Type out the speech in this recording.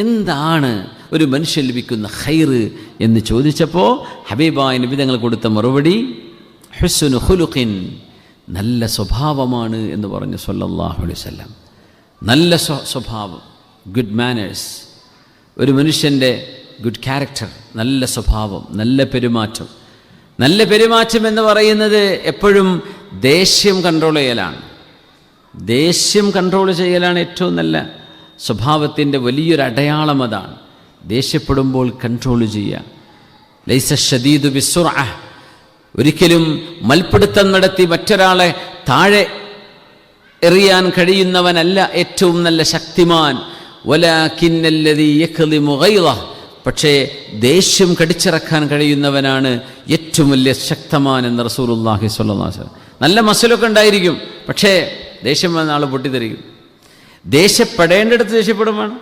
എന്താണ് ഒരു മനുഷ്യൻ ലഭിക്കുന്ന ഖൈറ് എന്ന് ചോദിച്ചപ്പോൾ ഹബീബായ നബി തങ്ങൾ കൊടുത്ത മറുപടി ഹുസ്നു ഖുലുഖിൻ, നല്ല സ്വഭാവമാണ് എന്ന് പറഞ്ഞു സല്ലല്ലാഹു അലൈഹി വസല്ലം. നല്ല സ്വഭാവം, ഗുഡ് മാനേഴ്സ്, ഒരു മനുഷ്യൻ്റെ ഗുഡ് ക്യാരക്ടർ, നല്ല സ്വഭാവം, നല്ല പെരുമാറ്റം. നല്ല പെരുമാറ്റം എന്ന് പറയുന്നത് എപ്പോഴും ദേഷ്യം കൺട്രോൾ ചെയ്യലാണ്. ദേഷ്യം കൺട്രോൾ ചെയ്യലാണ് ഏറ്റവും നല്ല സ്വഭാവത്തിൻ്റെ വലിയൊരു അടയാളം. അതാണ് ദേഷ്യപ്പെടുമ്പോൾ കൺട്രോൾ ചെയ്യുക. ലൈസ ഷദീദു ബിസ്സുർഅ, ഒരിക്കലും മൽപ്പിടുത്തം നടത്തി മറ്റൊരാളെ താഴെ എറിയാൻ കഴിയുന്നവനല്ല ഏറ്റവും നല്ല ശക്തിമാൻ. വലാകിന്നല്ലദീ യക്ളിമു ഗൈളഹ്, പക്ഷേ ദേഷ്യം കടിച്ചിറക്കാൻ കഴിയുന്നവനാണ് ഏറ്റവും വലിയ ശക്തമാൻ എന്ന് റസൂലുള്ളാഹി സ്വല്ലല്ലാഹു അലൈഹി വസല്ലം. നല്ല മസിലൊക്കെ ഉണ്ടായിരിക്കും, പക്ഷേ ദേഷ്യം വന്ന ആൾ പൊട്ടിത്തെറിക്കും. ദേഷ്യപ്പെടേണ്ടടുത്ത് ദേഷ്യപ്പെടുമാണ്.